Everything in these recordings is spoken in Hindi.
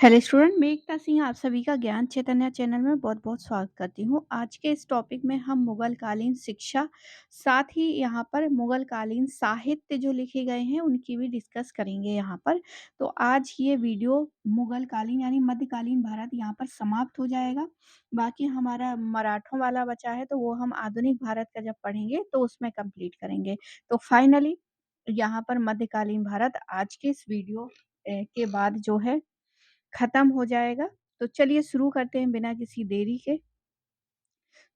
हेलो स्टूडेंट, मैं एकता सिंह आप सभी का ज्ञान चैतन्य चैनल में बहुत-बहुत स्वागत करती हूँ। आज के इस टॉपिक में हम मुगलकालीन शिक्षा, साथ ही यहाँ पर मुगलकालीन साहित्य जो लिखे गए हैं, उनकी भी डिस्कस करेंगे यहाँ पर। तो आज ये वीडियो मुगलकालीन यानी मध्यकालीन भारत यहाँ पर समाप्त हो जाएगा। बाकी हमारा मराठों वाला बचा है, तो वो हम आधुनिक भारत का जब पढ़ेंगे, तो उसमें कंप्लीट करेंगे। तो फाइनली यहाँ पर मध्यकालीन भारत आज के इस वीडियो के बाद जो है खत्म हो जाएगा। तो चलिए शुरू करते हैं बिना किसी देरी के।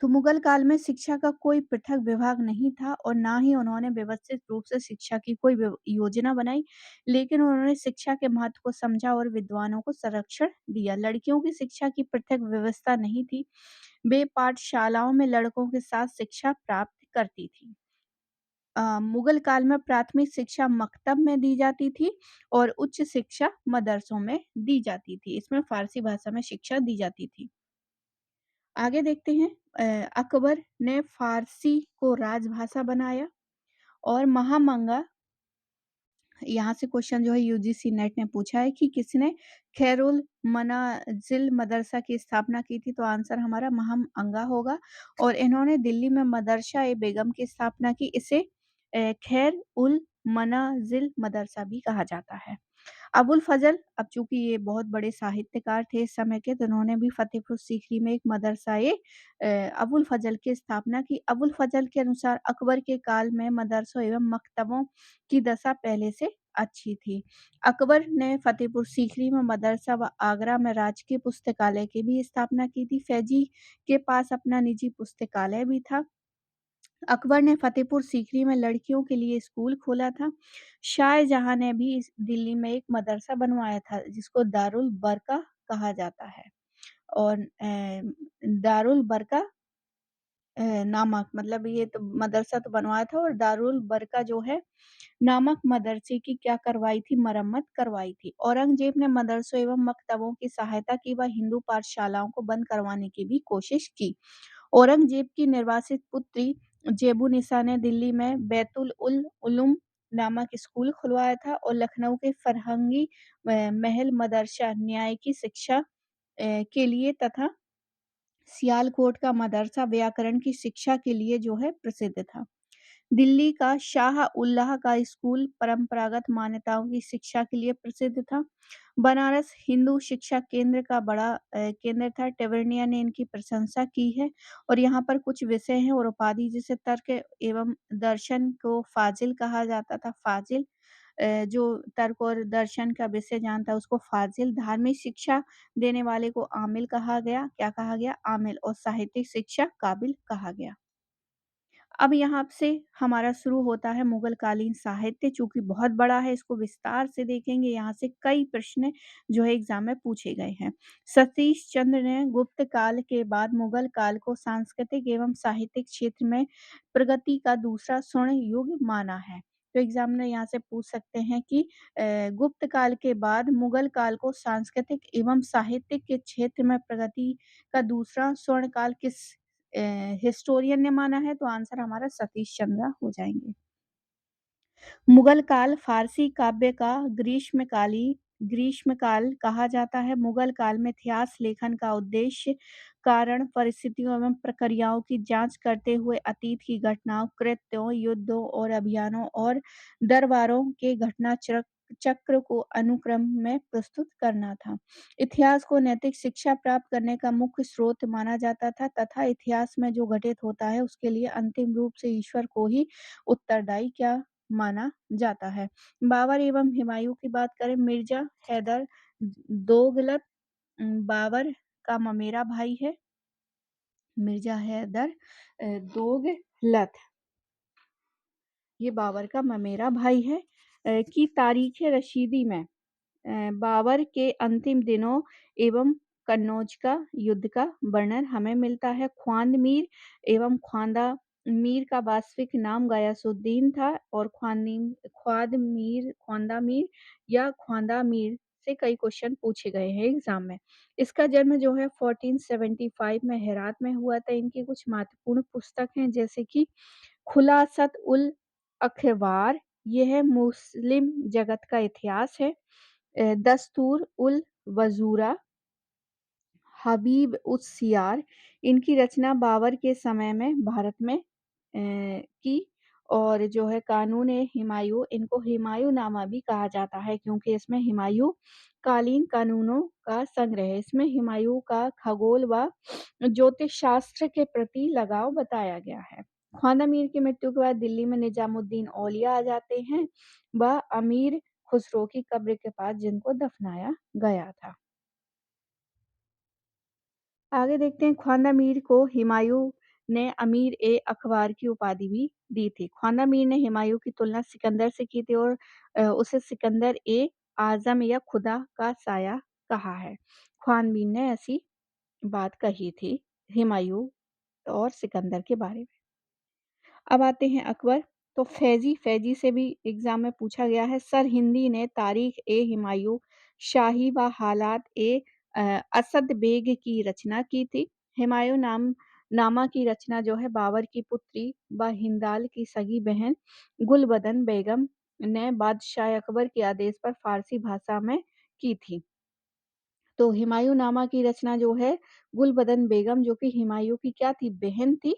तो मुगल काल में शिक्षा का कोई पृथक विभाग नहीं था और ना ही उन्होंने व्यवस्थित रूप से शिक्षा की कोई योजना बनाई, लेकिन उन्होंने शिक्षा के महत्व को समझा और विद्वानों को संरक्षण दिया। लड़कियों की शिक्षा की पृथक व्यवस्था नहीं थी। वे पाठशालाओं में लड़कों के साथ शिक्षा प्राप्त करती थी। मुगल काल में प्राथमिक शिक्षा मकतब में दी जाती थी और उच्च शिक्षा मदरसों में दी जाती थी। इसमें फ़ारसी भाषा में शिक्षा दी जाती थी। आगे देखते हैं। अकबर ने फ़ारसी को राजभाषा बनाया और महामंगा यहाँ से क्वेश्चन जो है यूजीसी नेट ने पूछा है कि किसने खैरुल मनाजिल मदरसा की स्थापना की थी? तो आंसर हमारा महम अंगा होगा। और इन्होंने दिल्ली में मदरसा ए बेगम की स्थापना की। इसे खैर उल मनाजिल मदरसा भी कहा जाता है। अबुल फजल, अब चूंकि ये बहुत बड़े साहित्यकार थे इस समय के, तो उन्होंने भी फतेहपुर सीकरी में एक मदरसा अबुल फजल की स्थापना की। अबुल फजल के अनुसार अकबर के काल में मदरसों एवं मकतबों की दशा पहले से अच्छी थी। अकबर ने फतेहपुर सीकरी में मदरसा व आगरा में राजकीय पुस्तकालय की भी स्थापना की थी। फैजी के पास अपना निजी पुस्तकालय भी था। अकबर ने फतेहपुर सीकरी में लड़कियों के लिए स्कूल खोला था। शाहजहाँ ने भी दिल्ली में एक मदरसा बनवाया था जिसको दारुल बरका कहा जाता है। और दारुल बरका नामक, मतलब ये तो मदरसा तो बनवाया था, और दारुल बरका जो है नामक मदरसे की क्या करवाई थी? मरम्मत करवाई थी। औरंगजेब ने मदरसों एवं मकतबों की सहायता की व हिंदू पाठशालाओं को बंद करवाने की भी कोशिश की। औरंगजेब की निर्वासित पुत्री जेबुनिसा ने दिल्ली में बैतुल उल उलूम नामक स्कूल खुलवाया था और लखनऊ के फरहंगी महल मदरसा न्याय की शिक्षा के लिए तथा सियालकोट का मदरसा व्याकरण की शिक्षा के लिए जो है प्रसिद्ध था। दिल्ली का शाह उल्लाह का स्कूल परंपरागत मान्यताओं की शिक्षा के लिए प्रसिद्ध था। बनारस हिंदू शिक्षा केंद्र का बड़ा केंद्र था। टेवर्निया ने इनकी प्रशंसा की है। और यहाँ पर कुछ विषय हैं और उपाधि, जिसे तर्क एवं दर्शन को फाजिल कहा जाता था। फाजिल जो तर्क और दर्शन का विषय जानता है उसको फाजिल। धार्मिक शिक्षा देने वाले को आमिल कहा गया। क्या कहा गया? आमिल। और साहित्यिक शिक्षा काबिल कहा गया। अब यहाँ से हमारा शुरू होता है मुगल कालीन साहित्य, चूँकि बहुत बड़ा है, इसको विस्तार से देखेंगे। यहाँ से कई प्रश्न जो है एग्ज़ाम में पूछे गए हैं। सतीश चंद्र ने गुप्त काल के बाद मुगल काल को सांस्कृतिक एवं साहित्यिक क्षेत्र में प्रगति का दूसरा स्वर्ण युग माना है। तो एग्ज़ामिनर यहाँ से पूछ सकते हैं कि गुप्त काल के बाद मुगल काल को सांस्कृतिक एवं साहित्यिक के क्षेत्र में प्रगति का दूसरा स्वर्ण काल किस हिस्टोरियन ने माना है? तो आंसर हमारा सतीश चंद्र हो जाएँगे। मुगल काल फ़ारसी काव्य का ग्रीष्मकाल कहा जाता है। मुगल काल में इतिहास लेखन का उद्देश्य कारण, परिस्थितियों एवं प्रक्रियाओं की जांच करते हुए अतीत की घटनाओं, कृत्यों, युद्धों और अभियानों और दरबारों के घटना चक्र को अनुक्रम में प्रस्तुत करना था। इतिहास को नैतिक शिक्षा प्राप्त करने का मुख्य स्रोत माना जाता था तथा इतिहास में जो घटित होता है उसके लिए अंतिम रूप से ईश्वर को ही उत्तरदायी क्या माना जाता है। बाबर एवं हुमायूँ की बात करें, मिर्ज़ा हैदर दोगलत बाबर का ममेरा भाई है। मिर्ज़ा हैदर दोगलत ये बाबर का ममेरा भाई है। की तारीख़ रशीदी में बाबर के अंतिम दिनों एवं कन्नौज का युद्ध का वर्णन हमें मिलता है। ख्वांद मीर एवं ख्वांदा मीर का वास्तविक नाम गयासुद्दीन था। और ख्वांदा मीर या ख्वांदा मीर से कई क्वेश्चन पूछे गए हैं एग्जाम में। इसका जन्म जो है 1475 में हेरात में हुआ था। इनकी कुछ महत्वपूर्ण पुस्तक हैं, जैसे कि खुलासत उल अखबार, यह मुस्लिम जगत का इतिहास है। दस्तूर उल वज़ूरा, हबीब उस सियार, इनकी रचना बाबर के समय में भारत में की। और जो है कानून ए हुमायूँ, इनको हुमायूँनामा भी कहा जाता है क्योंकि इसमें हुमायूँ कालीन कानूनों का संग्रह है। इसमें हुमायूँ का खगोल व ज्योतिष शास्त्र के प्रति लगाव बताया गया है। ख्वाजा मीर की मृत्यु के बाद दिल्ली में निजामुद्दीन औलिया आ जाते हैं, व अमीर खुसरो की कब्र के पास जिनको दफनाया गया था। आगे देखते हैं, ख्वाजा मीर को हुमायूँ ने अमीर-ए-अख़बार की उपाधि भी दी थी। ख्वाजा मीर ने हुमायूँ की तुलना सिकंदर से की थी और उसे सिकंदर-ए-आज़म या खुदा का साया कहा है। ख्वाजा मीर ने ऐसी बात कही थी हुमायूँ और सिकंदर के बारे में। अब आते हैं अकबर, तो फ़ैज़ी से भी एग्ज़ाम में पूछा गया है। सरहिंदी ने तारीख़-ए-हुमायूँ, शाही व हालात-ए असद बेग की रचना की थी। हुमायूँ नामा की रचना जो है बाबर की पुत्री व हिंदाल की सगी बहन गुलबदन बेगम ने बादशाह अकबर के आदेश पर फ़ारसी भाषा में की थी। तो हुमायूँ नामा की रचना जो है गुलबदन बेगम, जो कि हुमायूँ की क्या थी? बहन थी,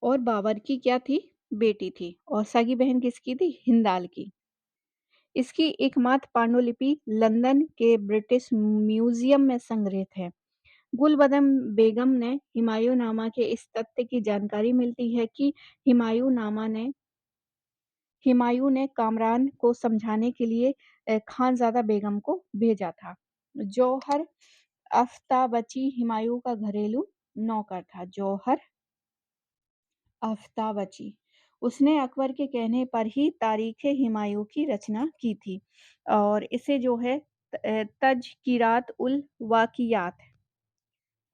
और बाबर की क्या थी? बेटी थी। और सगी बहन किसकी थी? हिंदाल की। इसकी एकमात्र पांडुलिपि लंदन के ब्रिटिश म्यूजियम में संग्रहित है। गुलबदन बेगम ने हुमायूँनामा के इस तथ्य की जानकारी मिलती है कि हुमायूँ ने कामरान को समझाने के लिए खानज़ादा बेगम को भेजा था। जौहर अफ्ताबची हुमायूँ का घरेलू नौकर था। जौहर आफ्ताबची। उसने अकबर के कहने पर ही तारीख़-ए-हुमायूँ की रचना की थी और इसे जो है तज़किरात-उल-वाक़ियात,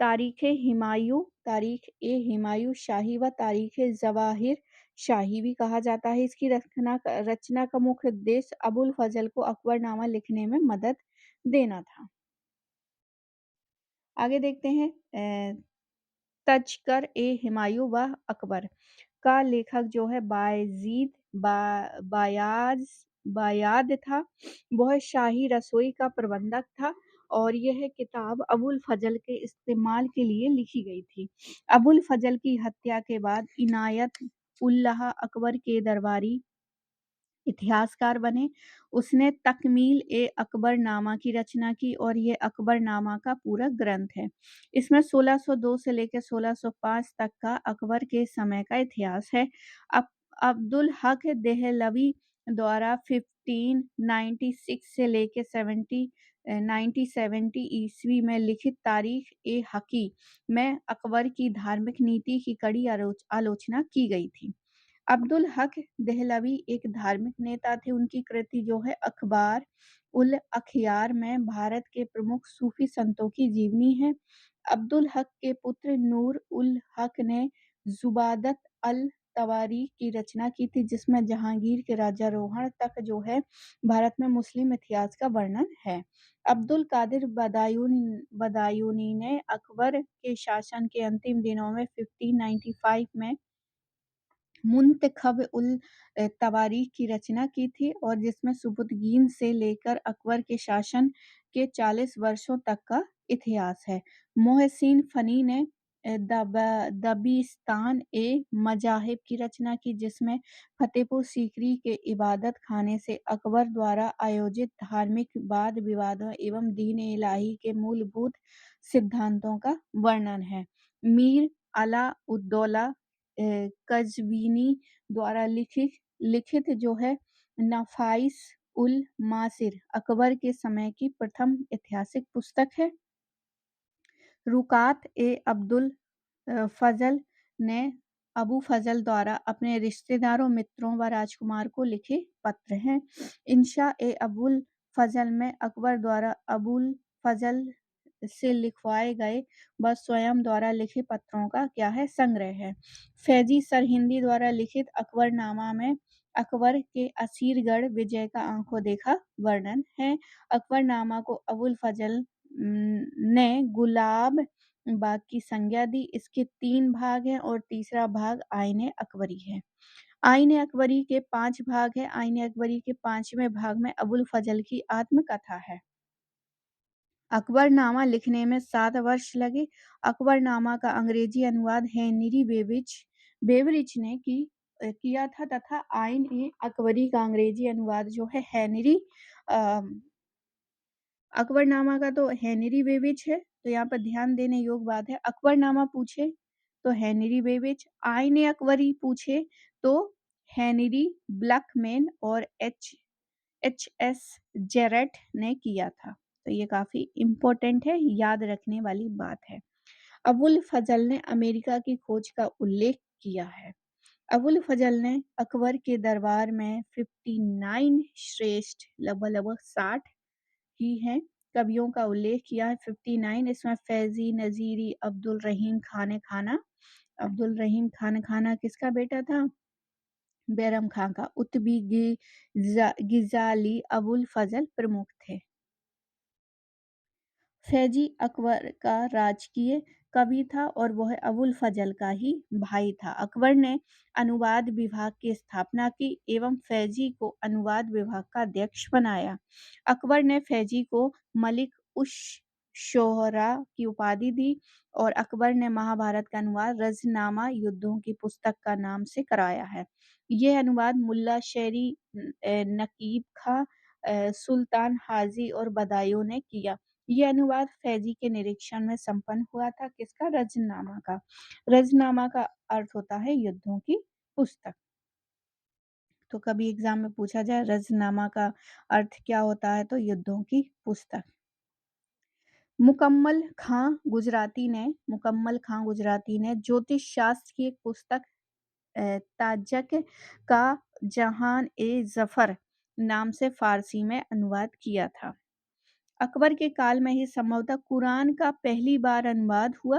तारीख़-ए-हुमायूँ, तारीख़-ए-हुमायूँ शाही व तारीख़-ए-ज़वाहिर शाही भी कहा जाता है। इसकी रचना का मुख्य उद्देश्य अबुल फ़ज़ल को अकबरनामा लिखने में मदद देना था। आगे देखते हैं, तज़किर-ए-हुमायूँ व अकबर का लेखक जो है बायज़ीद बायाद था। वह शाही रसोई का प्रबंधक था और यह किताब अबुल फ़ज़ल के इस्तेमाल के लिए लिखी गई थी। अबुल फ़ज़ल की हत्या के बाद इनायत उल्लाह अकबर के दरबारी इतिहासकार बने। उसने तकमील-ए-अकबरनामा की रचना की और ये अकबरनामा का पूरा ग्रंथ है। इसमें 1602 से लेकर 1605 तक का अकबर के समय का इतिहास है। अब अब्दुल हक देहलवी द्वारा 1596 से लेके 1970 ईस्वी में लिखित तारीख़-ए-हक़ी में अकबर की धार्मिक नीति की कड़ी आलोचना की गई थी। अब्दुल हक देहलवी एक धार्मिक नेता थे। उनकी कृति जो है अख़बार उल अख़यार में भारत के प्रमुख सूफ़ी संतों की जीवनी है। अब्दुल हक के पुत्र नूर उल हक ने ज़ुबादत अल तवारीख़ की रचना की थी, जिसमें जहांगीर के राज्यारोहण तक जो है भारत में मुस्लिम इतिहास का वर्णन है। अब्दुल कादिर बदायूनी ने अकबर के शासन के अंतिम दिनों में 1595 में मुंतख़ब-उल-तवारीख़ की रचना की थी और जिसमें सुबुतगीन से लेकर अकबर के शासन के 40 वर्षों तक का इतिहास है। मोहसिन फ़नी ने दबिस्तान-ए-मज़ाहिब की रचना की, जिसमें फ़तेहपुर सीकरी के इबादत खाने से अकबर द्वारा आयोजित धार्मिक वाद-विवादों एवं दीन-ए-इलाही के मूलभूत सिद्धांतों का वर्णन है। मीर अला-उद-दौला कज़वीनी द्वारा लिखित जो है नफ़ाइस उल मासिर अकबर के समय की प्रथम ऐतिहासिक पुस्तक है। रुकात-ए-अब्दुल फ़ज़ल ने अबू फ़ज़ल द्वारा अपने रिश्तेदारों, मित्रों व राजकुमार को लिखे पत्र हैं। इंशा-ए-अबुल फ़ज़ल में अकबर द्वारा अबुल फ़ज़ल से लिखवाए गए व स्वयं द्वारा लिखे पत्रों का क्या है? संग्रह है। फ़ैज़ी सरहिंदी द्वारा लिखित अकबरनामा में अकबर के असीरगढ़ विजय का आँखों देखा वर्णन है। अकबरनामा को अबुल फ़ज़ल ने गुलाब बाग की संज्ञा दी। इसके 3 भाग हैं और तीसरा भाग आईन-ए-अकबरी है। आईन अकबरी के 5 भाग हैं। आईन अकबरी के 5वें भाग में अबुल फजल की आत्मकथा है। अकबरनामा लिखने में 7 वर्ष लगे। अकबरनामा का अंग्रेजी अनुवाद हेनरी बेवरिज ने किया था तथा आईन अकबरी का अंग्रेजी अनुवाद जो है अ, अकबरनामा का तो हेनरी बेविच है, तो यहाँ पर ध्यान देने योग्य बात है। अकबरनामा पूछे तो हेनरी बेविच, आईन अकबरी पूछे तो हेनरी ब्लैकमैन और एच.एस. जेरेट ने किया था। तो ये काफ़ी इम्पोर्टेंट है, याद रखने वाली बात है। अबुल फजल ने अमेरिका की खोज का उल्लेख किया है। अबुल फजल ने अकबर के दरबार में 59 श्रेष्ठ लगभग लगभग 60 ही हैं कवियों का उल्लेख किया है। 59 इसमें फैजी, नजीरी, अब्दुल रहीम खान खाना किसका बेटा था? बैरम खां का। उतबी गिजाली अबुल फजल प्रमुख थे। फैजी अकबर का राजकीय कवि था और वह अबुल फजल का ही भाई था। अकबर ने अनुवाद विभाग की स्थापना की एवं फैजी को अनुवाद विभाग का अध्यक्ष बनाया। अकबर ने फैजी को मलिक उश शोहरा की उपाधि दी और अकबर ने महाभारत का अनुवाद रजनामा युद्धों की पुस्तक का नाम से कराया है। यह अनुवाद मुल्ला शेरी नकीब खां, सुल्तान हाजी और बदायूं ने किया। ये अनुवाद फैजी के निरीक्षण में संपन्न हुआ था। किसका? रजनामा का। रजनामा का अर्थ होता है युद्धों की पुस्तक। तो कभी एग्जाम में पूछा जाए रजनामा का अर्थ क्या होता है, तो युद्धों की पुस्तक। मुकम्मल खां गुजराती ने ज्योतिष शास्त्र की एक पुस्तक ताजक का जहान ए जफर नाम से फारसी में अनुवाद किया था। अकबर के काल में ही संभवतः कुरान का पहली बार अनुवाद हुआ।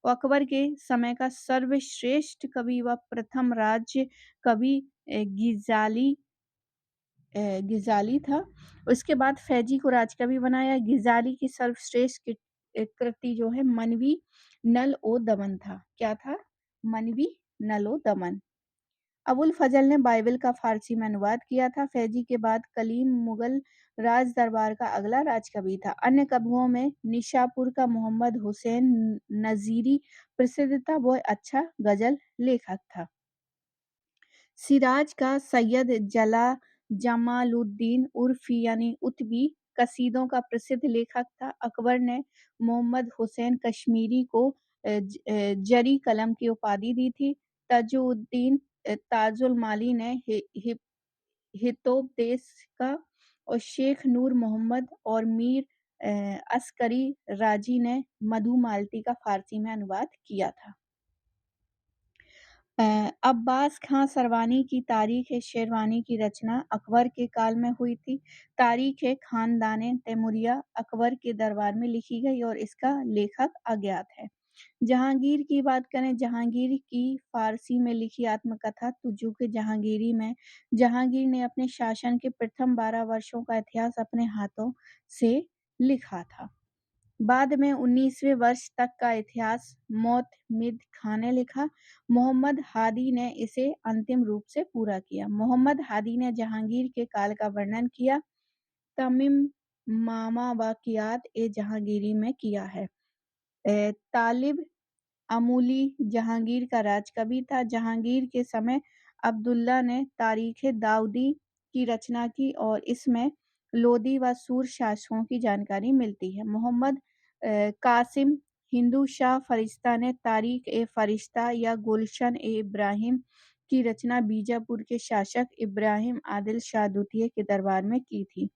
अकबर के समय का सर्वश्रेष्ठ कवि व प्रथम राज्य कवि गिजाली था। उसके बाद फैजी को राजकवि बनाया। गिजाली की सर्वश्रेष्ठ कृति जो है मनवी नल ओ दमन था। क्या था? मनवी नल ओ दमन। अबुल फजल ने बाइबल का फारसी में अनुवाद किया था। फैजी के बाद कलीम मुगल राज दरबार का अगला राजकवि था। अन्य कवियों में निशापुर का मोहम्मद हुसैन नजीरी प्रसिद्ध था, वह अच्छा गजल लेखक था। सिराज का सैयद जमालुद्दीन उर्फी यानी उतबी कसीदों का प्रसिद्ध लेखक था। अकबर ने मोहम्मद हुसैन कश्मीरी को जरी कलम की उपाधि दी थी। तजुद्दीन ताजुल माली ने हितोपदेश का और शेख नूर मोहम्मद और मीर अस्करी राजी ने मधुमालती का फारसी में अनुवाद किया था। अब्बास खां सरवानी की तारीख-ए-शेरवानी की रचना अकबर के काल में हुई थी। तारीख-ए-खानदान तैमूरिया अकबर के दरबार में लिखी गई और इसका लेखक अज्ञात है। जहांगीर की बात करें, जहांगीर की फारसी में लिखी आत्मकथा तुजुक जहांगीरी में जहांगीर ने अपने शासन के प्रथम 12 वर्षों का इतिहास अपने हाथों से लिखा था। बाद में 19वें वर्ष तक का इतिहास मोतमिद खां ने लिखा। मोहम्मद हादी ने इसे अंतिम रूप से पूरा किया। मोहम्मद हादी ने जहांगीर के काल का वर्णन किया। तमीम मामा वाकियात ए जहांगीरी में किया है। तालिब अमूली जहांगीर का राजकवि था। जहांगीर के समय अब्दुल्ला ने तारीख दाऊदी की रचना की और इसमें लोदी व सूर शासकों की जानकारी मिलती है। मोहम्मद कासिम हिंदू शाह फरिश्ता ने तारीख ए फरिश्ता या गुलशन ए इब्राहिम की रचना बीजापुर के शासक इब्राहिम आदिल शाह द्वितीय के दरबार में की थी।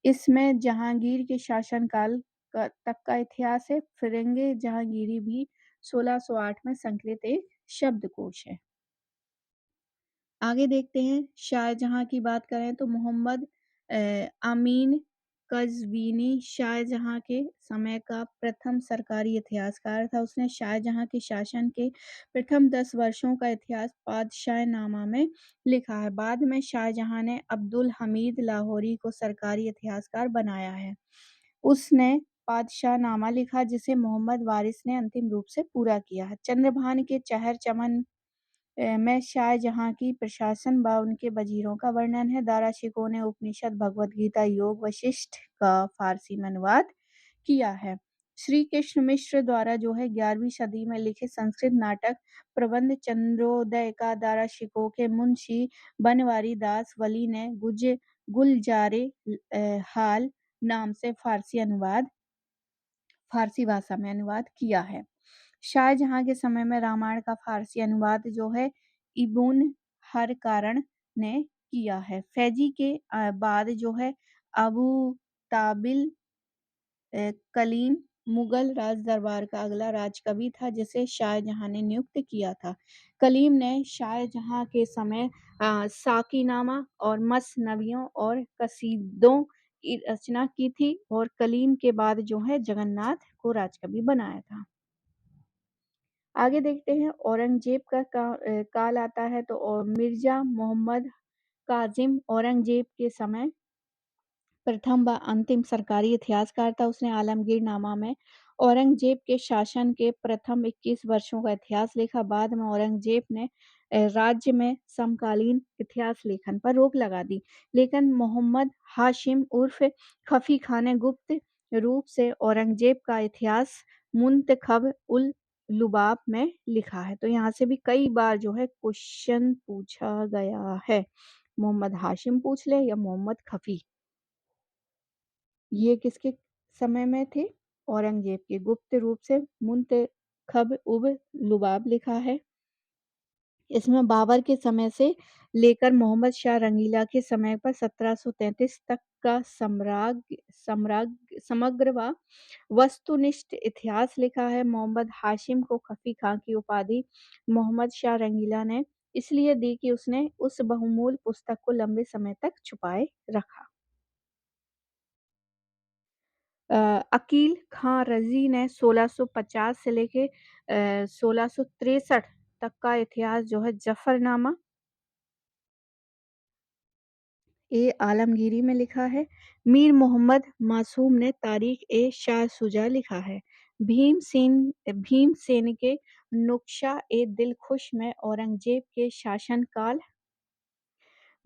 इसमें जहांगीर के शासनकाल तक का इतिहास है। फिरंगे जहांगीरी भी 1608 में संकलित एक शब्दकोश है। आगे देखते हैं शाहजहां की बात करें तो मोहम्मद अमीन कज़वीनी शाहजहां के समय का प्रथम सरकारी इतिहासकार था। उसने शाहजहां के शासन के प्रथम 10 वर्षों का इतिहास पादशाह नामा में लिखा है। बाद में शाहजहां ने अब्दुल हमीद लाहौरी को सरकारी इतिहासकार बनाया है। उसने पादशाह नामा लिखा जिसे मोहम्मद वारिस ने अंतिम रूप से पूरा किया है। चंद्रभान के चहर चमन में शाहजहाँ की प्रशासन व उनके वज़ीरों का वर्णन है। दारा शिकोह ने उपनिषद, भगवद गीता, योग वशिष्ठ का फ़ारसी में अनुवाद किया है। श्री कृष्ण मिश्र द्वारा जो है 11वीं सदी में लिखित संस्कृत नाटक प्रबंध चंद्रोदय का दारा शिकोह के मुंशी बनवारी दास वली ने गुलजारे हाल नाम से फ़ारसी भाषा में अनुवाद किया है। शाहजहाँ के समय में रामायण का फ़ारसी अनुवाद जो है इब्न हरकारण ने किया है। फैजी के बाद जो है अबू ताबिल कलीम मुगल राज दरबार का अगला राजकवि था जिसे शाहजहाँ ने नियुक्त किया था। कलीम ने शाहजहाँ के समय साकीनामा और मसनवियों और कसीदों की रचना की थी और कलीम के बाद जो है जगन्नाथ को राजकवि बनाया था। आगे देखते हैं औरंगजेब का काल आता है तो मिर्जा मोहम्मद काजिम औरंगजेब के समय प्रथम व अंतिम सरकारी इतिहासकार था। उसने आलमगीर नामा में औरंगजेब के शासन के प्रथम 21 वर्षों का इतिहास लिखा। बाद में औरंगजेब ने राज्य में समकालीन इतिहास लेखन पर रोक लगा दी, लेकिन मोहम्मद हाशिम उर्फ खफी खान ने गुप्त रूप से औरंगजेब का इतिहास मुंतखब उल लुबाब में लिखा है। तो यहाँ से भी कई बार जो है क्वेश्चन पूछा गया है। मोहम्मद हाशिम पूछ ले या मोहम्मद खफी। ये किसके समय में थे? औरंगजेब के। गुप्त रूप से मुंतखब उब लुबाब लिखा है। इसमें बाबर के समय से लेकर मोहम्मद शाह रंगीला के समय पर 1733 तक का समग्र व वस्तुनिष्ठ इतिहास लिखा है। मोहम्मद हाशिम को खफी खां की उपाधि मोहम्मद शाह रंगीला ने इसलिए दी कि उसने उस बहुमूल्य पुस्तक को लंबे समय तक छुपाए रखा। अकील खां रज़ी ने 1650 से लेके 1663 तक का इतिहास जो है जफरनामा ए आलमगीरी में लिखा है। मीर मोहम्मद मासूम ने तारीख ए शाह सुजा लिखा है। भीमसेन के नुक्शा ए दिलखुश में औरंगजेब के शासनकाल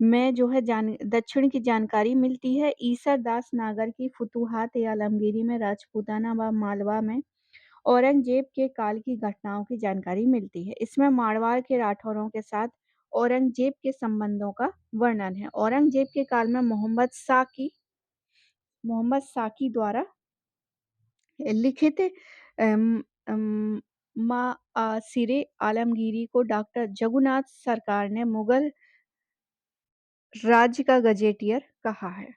में जो है दक्षिण की जानकारी मिलती है। ईसर दास नागर की फुतूहात ए आलमगीरी में राजपूताना व मालवा में औरंगजेब के काल की घटनाओं की जानकारी मिलती है। इसमें मारवाड़ के राठौरों के साथ औरंगजेब के संबंधों का वर्णन है। औरंगजेब के काल में मोहम्मद साकी द्वारा लिखित माआसिरे आलमगीरी को डॉक्टर जगुनाथ सरकार ने मुगल राज्य का गजेटियर कहा है।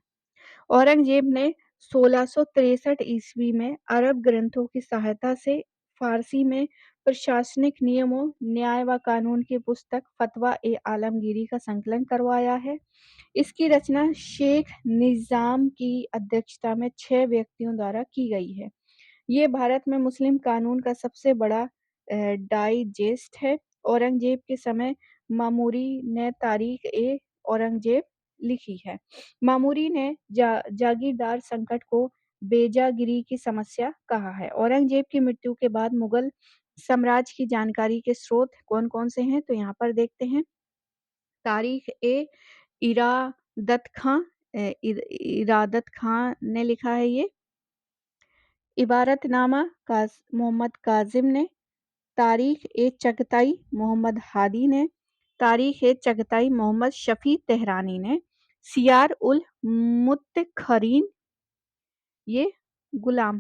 औरंगजेब ने 1663 ईस्वी में अरब ग्रंथों की सहायता से फारसी में प्रशासनिक नियमों, न्याय व कानून की पुस्तक फतवा-ए-आलमगीरी का संकलन करवाया है। इसकी रचना शेख निज़ाम की अध्यक्षता में 6 व्यक्तियों द्वारा की गई है। ये भारत में मुस्लिम कानून का सबसे बड़ा डाइजेस्ट है। औरंगजेब के समय मामूरी ने तारीख-ए-औरंगजेब लिखी है। मामूरी ने जागीरदार संकट को बेजागिरी की समस्या कहा है। औरंगजेब की मृत्यु के बाद मुगल साम्राज्य की जानकारी के स्रोत कौन-कौन से हैं? तो यहाँ पर देखते हैं। इरादत खां ने लिखा है ये। इबारतनामा मोहम्मद काजिम ने। तारीख-ए-चगताई मोहम्मद हादी ने। तारीख-ए-चगताई मोहम्मद शफी तेहरानी ने। सियार उल मुत्तखरीन ये गुलाम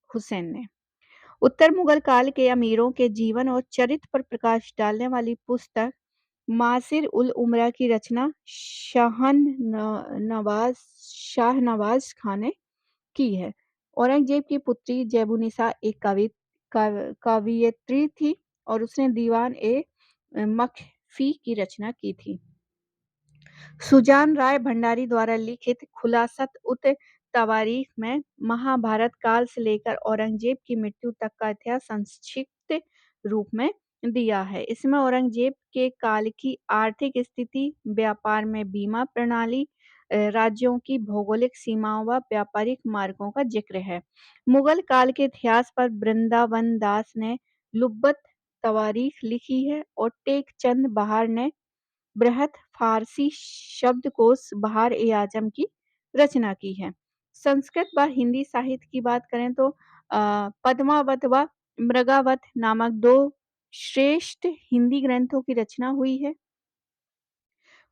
हुसैन ने। उत्तर मुगल काल के अमीरों के जीवन और चरित्र पर प्रकाश डालने वाली पुस्तक मासिर उल उमरा की रचना शाहनवाज खां ने की है। औरंगजेब की पुत्री ज़ैबुन्निसा एक कवियत्री थी और उसने दीवान-ए-मखफ़ी की रचना की थी। सुजान राय भंडारी द्वारा लिखित खुलासत-उत-तवारीख में महाभारत काल से लेकर औरंगजेब की मृत्यु तक का इतिहास संक्षिप्त रूप में दिया है। इसमें औरंगजेब के काल की आर्थिक स्थिति, व्यापार में बीमा प्रणाली, राज्यों की भौगोलिक सीमाओं व व्यापारिक मार्गों का जिक्र है। मुगल काल के इतिहास पर वृंदावन दास ने लुब्बत तवारीख लिखी है और टेक चंद बहार ने बृहत फारसी शब्दकोश बहार ए आजम की रचना की है। संस्कृत व हिंदी साहित्य की बात करें तो पद्मावत व मृगावत नामक दो श्रेष्ठ हिंदी ग्रंथों की रचना हुई है।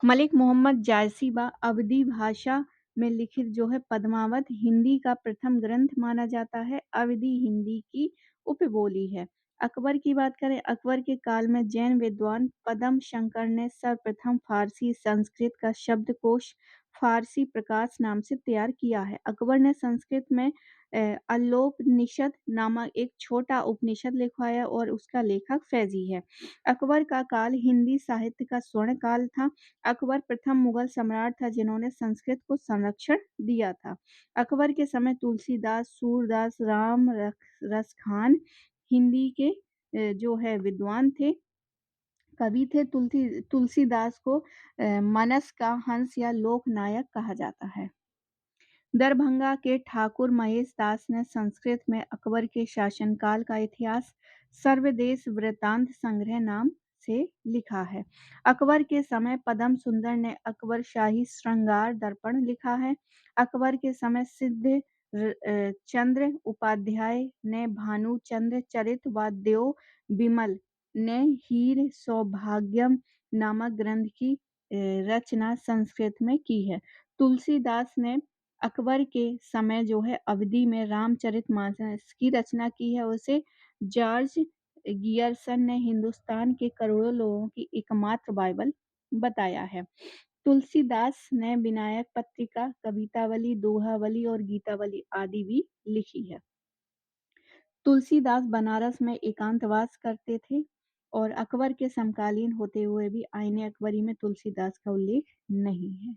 मलिक मोहम्मद जायसी व अवधी भाषा में लिखित जो है पद्मावत हिंदी का प्रथम ग्रंथ माना जाता है। अवधी हिंदी की उपबोली है। अकबर की बात करें, अकबर के काल में जैन विद्वान पदम शंकर ने सर्वप्रथम फारसी संस्कृत का शब्दकोश फारसी प्रकाश नाम से तैयार किया है। अकबर ने संस्कृत में अल्लोपनिषद नामक एक छोटा उपनिषद लिखवाया और उसका लेखक फैजी है। अकबर का काल हिंदी साहित्य का स्वर्ण काल था। अकबर प्रथम मुगल सम्राट था जिन्होंने संस्कृत को संरक्षण दिया था। अकबर के समय तुलसीदास, सूरदास, राम रस खान हिंदी के जो है विद्वान थे, कवि थे। तुलसीदास को मानस का हंस या लोक नायक कहा जाता है। दरभंगा के ठाकुर महेश दास ने संस्कृत में अकबर के शासनकाल का इतिहास सर्वदेश वृत्तांत संग्रह नाम से लिखा है। अकबर के समय पदम सुंदर ने अकबर शाही श्रृंगार दर्पण लिखा है। अकबर के समय सिद्ध चंद्र उपाध्याय ने भानुचंद्र चरित व देव बिमल ने हीर सौभाग्यम नामक ग्रंथ की रचना संस्कृत में की है। तुलसीदास ने अकबर के समय जो है अवधी में रामचरितमानस की रचना की है। उसे जॉर्ज गियर्सन ने हिंदुस्तान के करोड़ों लोगों की एकमात्र बाइबल बताया है। तुलसीदास ने विनायक पत्रिका, कवितावली, दोहावली और गीतावली आदि भी लिखी है। तुलसीदास बनारस में एकांतवास करते थे और अकबर के समकालीन होते हुए भी आईने अकबरी में तुलसीदास का उल्लेख नहीं है।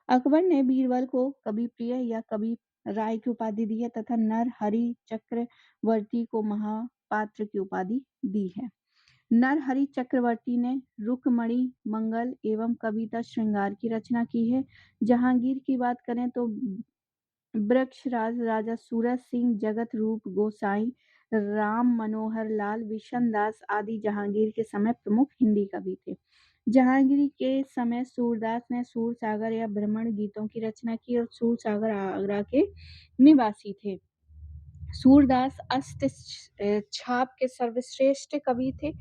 अकबर ने बीरबल को कवि प्रिय या कवि राय की उपाधि दी है तथा नरहरि चक्रवर्ती को महापात्र की उपाधि दी है। नरहरि चक्रवर्ती ने रुक्मणी मंगल एवं कविता श्रृंगार की रचना की है। जहांगीर की बात करें तो वृक्षराज, राजा सूरज सिंह, जगत रूप गोसाई, राम मनोहर लाल, विशन दास आदि जहांगीर के समय प्रमुख हिंदी कवि थे। जहांगीर के समय सूरदास ने सूरसागर या भ्रमण गीतों की रचना की और सूरसागर आगरा के निवासी थे। सूरदास अष्ट छाप के सर्वश्रेष्ठ कवि थे।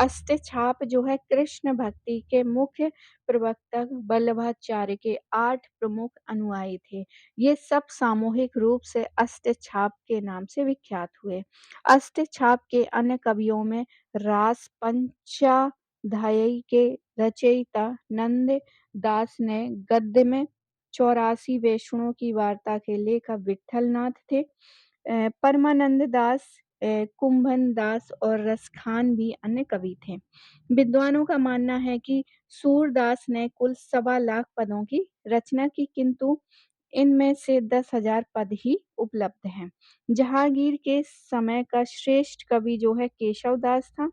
अष्ट छाप जो है कृष्ण भक्ति के मुख्य प्रवर्तक वल्लभाचार्य के 8 प्रमुख अनुयायी थे। ये सब सामूहिक रूप से अष्ट छाप के नाम से विख्यात हुए। अष्ट छाप के अन्य कवियों में रास पंचाध्यायी के रचयिता नंद दास ने गद्य में 84 वैष्णों की वार्ता के लेखक विठलनाथ थे। परमानंद दास, कुंभन दास और रसखान भी अन्य कवि थे। विद्वानों का मानना है कि सूरदास ने कुल 1.25 लाख पदों की रचना की, किंतु इनमें से 10,000 पद ही उपलब्ध हैं। जहांगीर के समय का श्रेष्ठ कवि जो है केशव दास था।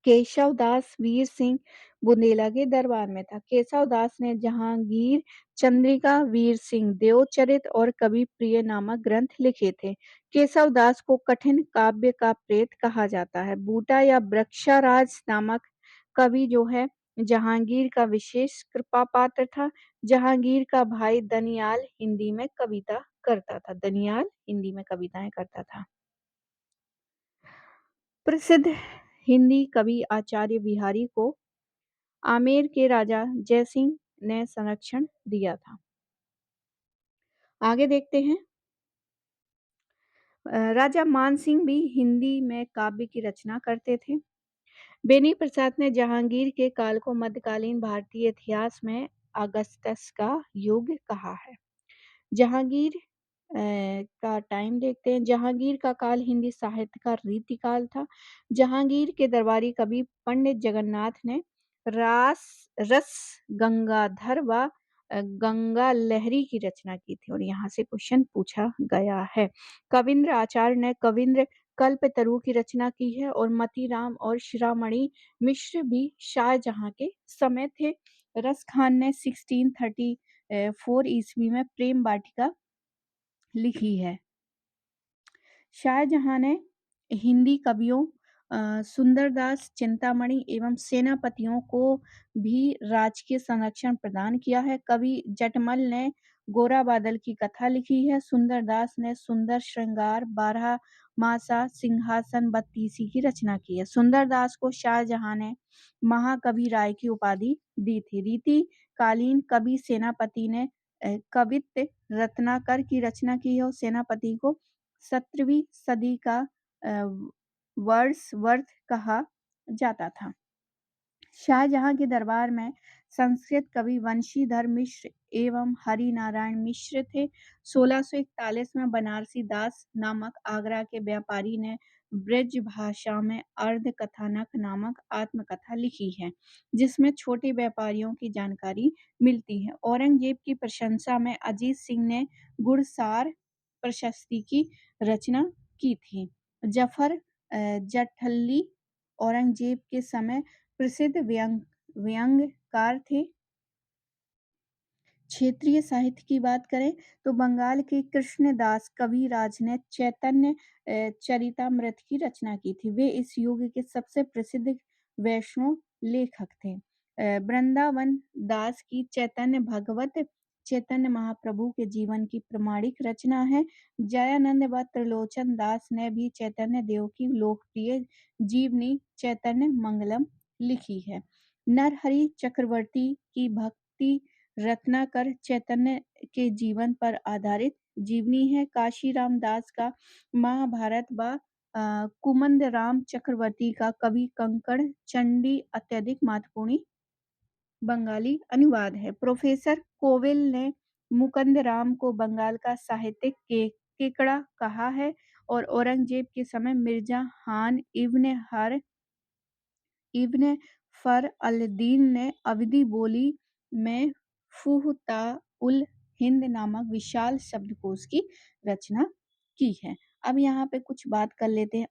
केशव दास वीर सिंह बुंदेला के दरबार में था। केशव दास ने जहांगीर, चंद्रिका, वीर सिंह देवचरित और कवि प्रिय नामक ग्रंथ लिखे थे। केशव दास को कठिन काव्य का प्रेत कहा जाता है। बूटा या वृक्षराज नामक कवि जो है जहांगीर का विशेष कृपा पात्र था। जहांगीर का भाई दनियाल हिंदी में कविता करता था। दनियाल हिंदी में कविताएं करता था। प्रसिद्ध हिंदी कवि आचार्य बिहारी को आमेर के राजा जयसिंह ने संरक्षण दिया था। आगे देखते हैं। राजा मानसिंह भी हिंदी में काव्य की रचना करते थे। बेनी प्रसाद ने जहांगीर के काल को मध्यकालीन भारतीय इतिहास में अगस्टस का युग कहा है। जहांगीर का टाइम देखते हैं। जहांगीर का काल हिंदी साहित्य का रीतिकाल था। जहांगीर के दरबारी कवि पंडित जगन्नाथ ने रस गंगाधर व गंगा लहरी की रचना की थी और यहाँ से क्वेश्चन पूछा गया है। कविंद्र आचार्य ने कविंद्र कल्पतरु की रचना की है और मतीराम और शिरोमणि मिश्र भी शाहजहां के समय थे। रस खान ने 1634 ईस्वी में प्रेम वाटिका लिखी है। शाहजहां ने हिंदी कवियों सुंदरदास चिंतामणि एवं सेनापतियों को भी राजकीय संरक्षण प्रदान किया है। कवि जटमल ने गोरा बादल की कथा लिखी है। सुंदरदास ने सुंदर श्रृंगार, बारहमासा, सिंहासन बत्तीसी की रचना की है। सुंदरदास को शाहजहां ने महाकवि राय की उपाधि दी थी। रीतिकालीन कवि सेनापति ने कवित्त रत्नाकर की रचना की है और सेनापति को 17वीं सदी का वर्ड्सवर्थ कहा जाता था। शाहजहां के दरबार में संस्कृत कवि वंशीधर मिश्र एवं हरि नारायण मिश्र थे। 1641 में बनारसी दास नामक आगरा के व्यापारी ने ब्रज भाषा में अर्ध कथानक नामक आत्मकथा लिखी है, जिसमें छोटे व्यापारियों की जानकारी मिलती है। औरंगजेब की प्रशंसा में अजीत सिंह ने गुरसार प्रशस्ति की रचना की थी। जफर जठल्ली औरंगजेब के समय प्रसिद्ध व्यंग्यकार थे। क्षेत्रीय साहित्य की बात करें तो बंगाल के कृष्णदास कविराज ने चैतन्य चरितमृत की रचना की थी। वे इस युग के सबसे प्रसिद्ध वैष्णव लेखक थे। वृंदावन दास की चैतन्य भगवत चैतन्य महाप्रभु के जीवन की प्रमाणिक रचना है। जयानंद व त्रिलोचन दास ने भी चैतन्य देव की लोकप्रिय जीवनी चैतन्य मंगलम लिखी है। नरहरि चक्रवर्ती की भक्ति रत्नाकर चैतन्य के जीवन पर आधारित जीवनी है। काशीराम दास का महाभारत व कुमुद राम चक्रवर्ती का कवि कंकड़ चंडी अत्यधिक महत्वपूर्ण बंगाली अनुवाद है। प्रोफेसर कोविल ने मुकुंद राम को बंगाल का साहित्यिक केकड़ा कहा है और औरंगजेब के समय मिर्जा खान इब्न फर अल-दीन ने अवधी बोली में फुहता-उल हिंद नामक विशाल शब्दकोश की रचना की है। अब यहाँ पे कुछ बात कर लेते हैं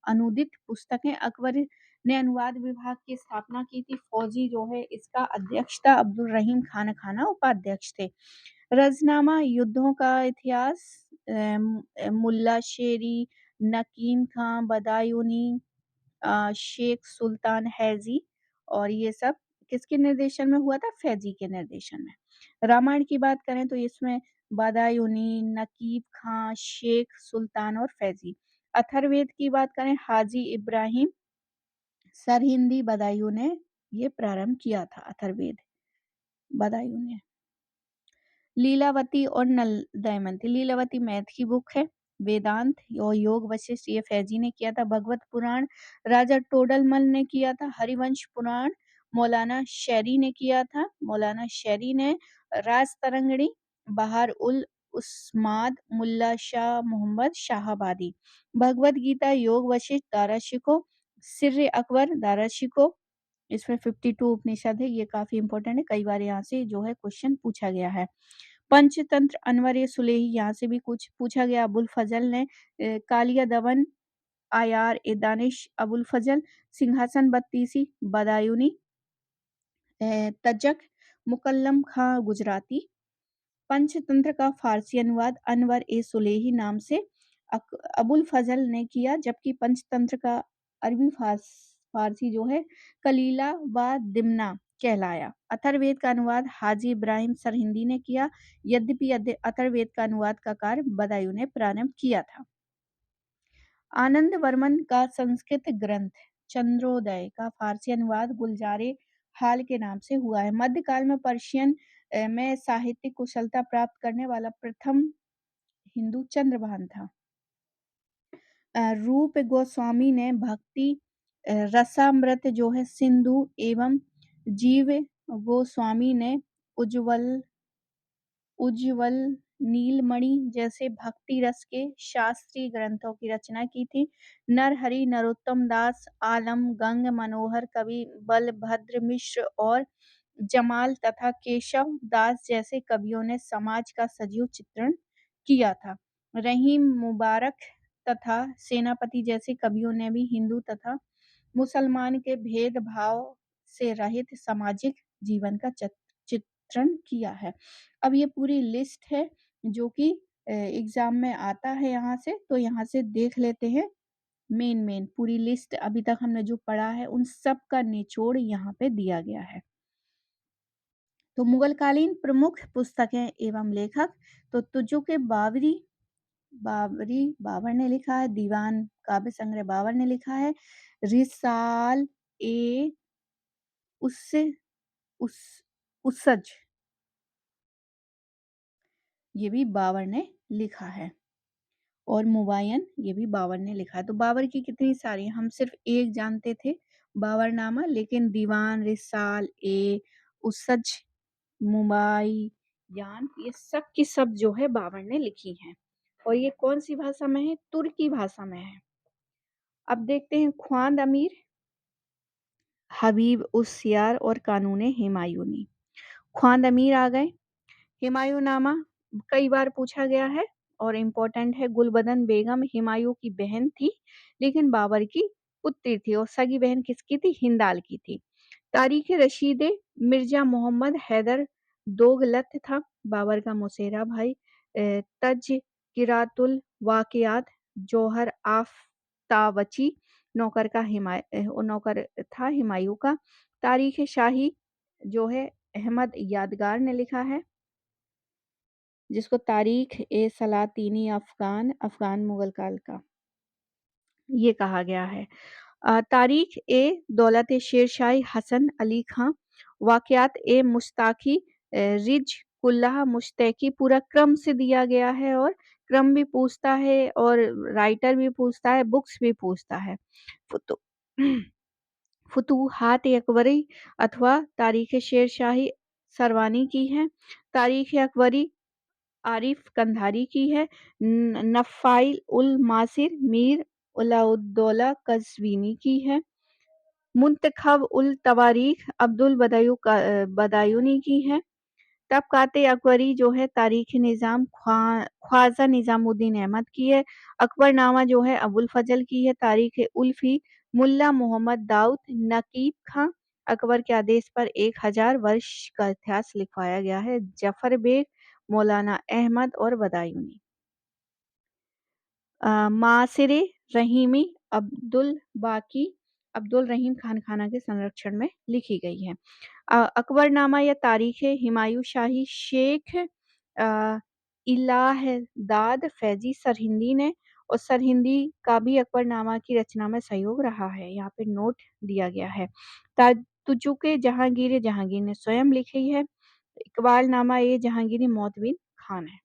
अनुदित पुस्तकें। अकबर ने अनुवाद विभाग की स्थापना की थी। फौजी जो है इसका अध्यक्ष था अब्दुल रहीम खान खाना उपाध्यक्ष थे। रजनामा युद्धों का इतिहास मुल्ला शेरी, नकीम खां बदायूनी, शेख सुल्तान हैजी और ये सब किसके निर्देशन में हुआ था? फैजी के निर्देशन में। रामायण की बात करें तो इसमें बदायूनी, नकीब खां, शेख सुल्तान और फैजी। अथर्ववेद की बात करें हाजी इब्राहिम सरहिंदी बदायूं ने ये प्रारंभ किया था। अथर्ववेद बदायूं ने। लीलावती और नल दमयंती। लीलावती मैथ की बुक है। वेदांत और योग वशिष्ठ ये फैजी ने किया था। भगवत पुराण राजा टोडरमल ने किया था। हरिवंश पुराण मौलाना शैरी ने किया था। मौलाना शैरी ने राज तरंगणी बहार उल उस्माद मुल्ला शाह मोहम्मद शाहबादी। भगवत गीता योग वशिष्ठ दारा शिको। सिर्र अकबर दारा शिको। इसमें 52 उपनिषद है। ये काफी इंपॉर्टेंट है। कई बार यहाँ से जो है क्वेश्चन पूछा गया है। पंचतंत्र अनवर ए सुलेही यहाँ से भी कुछ पूछा गया। अबुल फजल ने कालिया दवन आयार ए दानिश अबुल फजल। सिंहासन बत्तीसी बदायूनी। तजक मुकल्लम खां गुजराती। पंचतंत्र का फारसी अनुवाद अनवर ए सुलेही नाम से अबुल फजल ने किया, जबकि पंचतंत्र का अरबी फारसी जो है कलीला व दिमना कहलाया। अथर्ववेद का अनुवाद हाजी इब्राहिम सरहिंदी ने किया, यद्यपि अथर्ववेद का अनुवाद का कार्य बदायूं ने प्रारंभ किया था। आनंद वर्मन का संस्कृत ग्रंथ चंद्रोदय का फारसी अनुवाद गुलजारे हाल के नाम से हुआ है। मध्यकाल में पर्शियन में साहित्यिक कुशलता प्राप्त करने वाला प्रथम हिंदू चंद्रभान था। रूप गोस्वामी ने भक्ति रसामृत जो है सिंधु एवं जीव गोस्वामी ने उज्ज्वल नीलमणि जैसे भक्ति रस के शास्त्रीय ग्रंथों की रचना की थी। नरहरि नरोत्तम दास, आलम गंग मनोहर कवि बलभद्र मिश्र और जमाल तथा केशव दास जैसे कवियों ने समाज का सजीव चित्रण किया था। रहीम मुबारक तथा सेनापति जैसे कवियों ने भी हिंदू तथा मुसलमान के भेदभाव से रहित सामाजिक जीवन का चित्रण किया है। अब ये पूरी लिस्ट है जो कि एग्जाम में आता है। यहाँ से तो यहाँ से देख लेते हैं मेन पूरी लिस्ट अभी तक हमने जो पढ़ा है उन सब का निचोड़ यहाँ पे दिया गया है। तो मुगलकालीन प्रमुख पुस्तकें एवं लेखक, तो तुजो के बाबर ने लिखा है, दीवान काव्य संग्रह बाबर ने लिखा है, रिसाल ए उससे उस उसज ये भी बाबर ने लिखा है, और मुबायन ये भी बाबर ने लिखा है। तो बाबर की कितनी सारी, हम सिर्फ एक जानते थे बाबरनामा, लेकिन दीवान, रिसाल ए उसज, मुबायन, ये सब की सब जो है बाबर ने लिखी हैं। और ये कौन सी भाषा में है? तुर्की भाषा में है। अब देखते हैं ख्वांद अमीर, हबीब उस सियार और कानून हुमायूनी। ख्वांद अमीर आ गए। हुमायूंनामा कई बार पूछा गया है और इम्पोर्टेंट है। गुलबदन बेगम हुमायूं की बहन थी, लेकिन बाबर की पुत्री थी, और सगी बहन किसकी थी? हिंदाल की थी। तारीख रशीदे, मिर्जा मोहम्मद हैदर दोगलत था बाबर का मौसेरा भाई। तज़किरातुल वाक़ियात, जौहर आफ्ताबची नौकर था हुमायूं का। तारीख शाही जो है अहमद यादगार ने लिखा है, जिसको तारीख ए सलातीनी अफगान मुगल काल का ये कहा गया है। तारीख ए दौलत शेरशाही हसन अली खां, वाक़यात ए मुश्ताकी रिज कुल्लाह मुश्तकी, पूरा क्रम से दिया गया है, और क्रम भी पूछता है और राइटर भी पूछता है, बुक्स भी पूछता है। फुतु फुतूहात अकबरी अथवा तारीख शेरशाही सरवानी की है। तारीख अकबरी आरिफ कंधारी की है। नफ़ाइल उल मासिर मीर अलाउद्दौला कज़वीनी की है। मुंतखब उल तवारीख अब्दुल बदायूनी की है। तबकाते अकबरी जो है तारीख निज़ाम ख्वाजा निज़ामुद्दीन अहमद की है। अकबरनामा जो है अबुल फजल की है। तारीख उल्फी मुल्ला मोहम्मद दाऊद नकीब खां, अकबर के आदेश पर 1000 वर्ष का इतिहास लिखवाया गया है। जफर बेग, मौलाना अहमद और बदायूनी। मासिरे रहीमी अब्दुल बाकी अब्दुल रहीम खानखाना के संरक्षण में लिखी गई है। अकबरनामा या तारीख हुमायूं शाही शेख इलाहदाद फैजी सरहिंदी ने, और सरहिंदी का भी अकबरनामा की रचना में सहयोग रहा है। यहाँ पे नोट दिया गया है। तुजुके जहांगीर ने स्वयं लिखी है। इकबालनामा ये जहांगीरी मौतबिन खान है।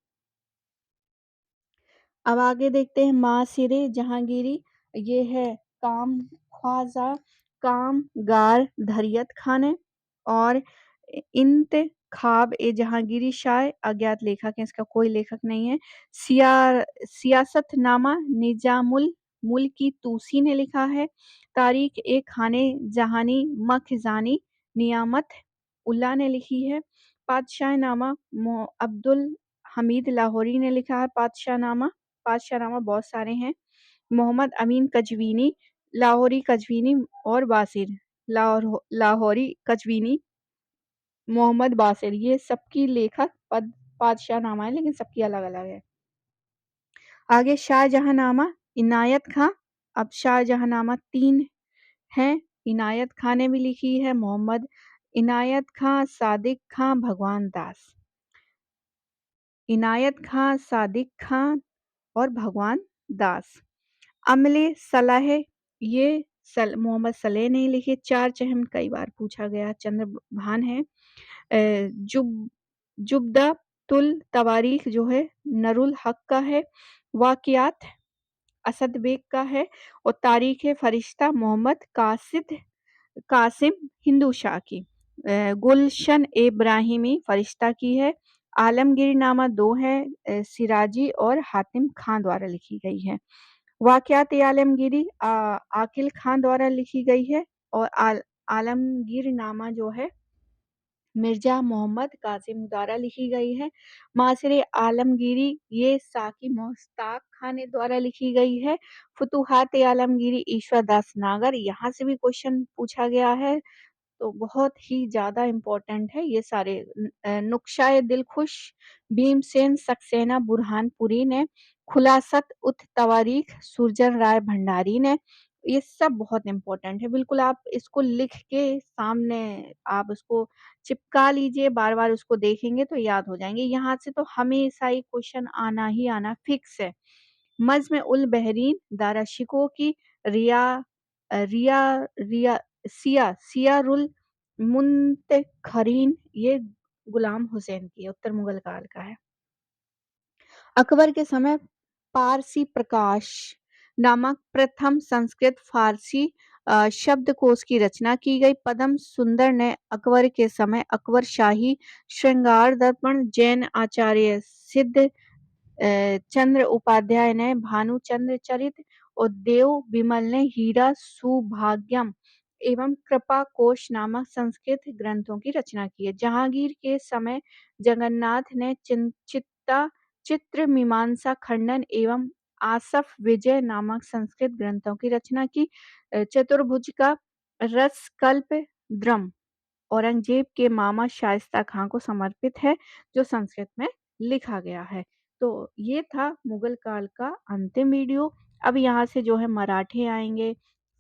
अब आगे देखते हैं मासिरे जहांगीरी, ये है काम ख्वाजा कामगार धरियत खान है। और इंतखाब ए जहांगीरी शाह अज्ञात लेखक है, इसका कोई लेखक नहीं है। सियासतनामा निजामुल मुल्की तूसी ने लिखा है। तारीख ए खाने जहानी मखजानी नियामत उल्लाह ने लिखी है। पातशाहनामा अब्दुल हमीद लाहौरी ने लिखा है। पातशाहनामा बहुत सारे हैं। मोहम्मद अमीन कजवीनी, लाहौरी कजवीनी और बासिर, लाहौरी कजवीनी, मोहम्मद बासिर, ये सबकी लेखक पद पातशाहनामा है, लेकिन सबकी अलग-अलग है। आगे शाहजहांनामा इनायत खां। अब शाहजहांनामा 3 हैं। इनायत खां ने भी लिखी है। मोहम्मद इनायत खां, सादिक खां, भगवान दास। इनायत खां, सादिक खां और भगवान दास। अमले सलाह ये मोहम्मद सलेह ने लिखे। 4 चहम कई बार पूछा गया। चंद्रभान है। जुब जुबदा तुल तवारीख जो है नरुल हक का है। वाक़ियात असद बेग का है। और तारीख फरिश्ता मोहम्मद कासिम हिंदू शाह की। गुलशन इब्राहिमी फरिश्ता की है। आलमगीर नामा 2 है, सिराजी और हातिम खां द्वारा लिखी गई है। वाक़यात आलमगीरी आकिल खां द्वारा लिखी गई है। और आलमगीर नामा जो है मिर्जा मोहम्मद कासिम द्वारा लिखी गई है। मासिर आलमगीरी ये साकी मुश्ताक खान द्वारा लिखी गई है। फुतूहात आलमगीरी ईश्वर दास नागर, यहाँ से भी क्वेश्चन पूछा गया है। तो बहुत ही ज़्यादा इम्पोर्टेंट है ये सारे नुक्शा-ए दिलखुश, भीमसेन सक्सेना बुरहानपुरी ने, खुलासत उत तवारीख सुरजन राय भंडारी ने, ये सब बहुत इम्पोर्टेंट है। बिल्कुल आप इसको लिख के सामने आप उसको चिपका लीजिए, बार-बार उसको देखेंगे तो याद हो जाएँगे। यहाँ से तो हमेशा ही क्वेश्चन आना ही आना फिक्स है। नज़्म उल बहरीन, दाराशिकों की रिया रिया रिया सियारुल मुंतखरीन, ये गुलाम हुसैन की है, उत्तर मुगल काल का है। अकबर के समय पारसी प्रकाश नामक प्रथम संस्कृत फारसी शब्दकोश की रचना की गई। पद्म सुंदर ने अकबर के समय अकबर शाही श्रृंगार दर्पण, जैन आचार्य सिद्ध चंद्र उपाध्याय ने भानुचंद्र चरित और देव बिमल ने हीरा सौभाग्यम एवं कृपा कोश नामक संस्कृत ग्रंथों की रचना की है। जहांगीर के समय जगन्नाथ ने चित्ता चित्र मीमांसा खंडन एवं आसफ विजय नामक संस्कृत ग्रंथों की रचना की। चतुर्भुज का रसकल्प द्रम औरंगजेब के मामा शाइस्ता खां को समर्पित है, जो संस्कृत में लिखा गया है। तो ये था मुगल काल का अंतिम वीडियो। अब यहाँ से जो है मराठे आएँगे,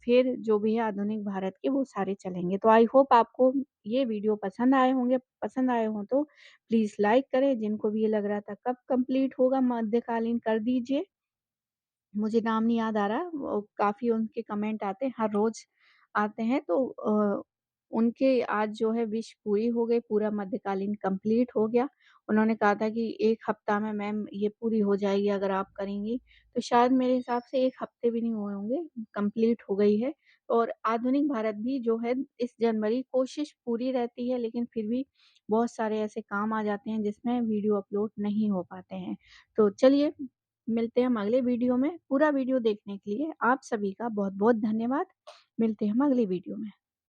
फिर जो भी है आधुनिक भारत के वो सारे चलेंगे। तो आई होप आपको ये वीडियो पसंद आए होंगे। पसंद आए हों तो प्लीज़ लाइक करें, जिनको भी ये लग रहा था कब कंप्लीट होगा मध्यकालीन कर दीजिए। मुझे नाम नहीं याद आ रहा, वो काफ़ी उनके कमेंट आते हैं, हर रोज़ आते हैं तो उनके आज जो है विश पूरी हो गई, पूरा मध्यकालीन कंप्लीट हो गया। उन्होंने कहा था कि 1 हफ्ता में मैम ये पूरी हो जाएगी अगर आप करेंगी, तो शायद मेरे हिसाब से 1 हफ्ते भी नहीं हुए होंगे, कंप्लीट हो गई है। और आधुनिक भारत भी जो है इस जनवरी कोशिश पूरी रहती है, लेकिन फिर भी बहुत सारे ऐसे काम आ जाते हैं जिसमें वीडियो अपलोड नहीं हो पाते हैं। तो चलिए मिलते हैं हम अगले वीडियो में। पूरा वीडियो देखने के लिए आप सभी का बहुत-बहुत धन्यवाद। मिलते हैं हम अगले वीडियो में।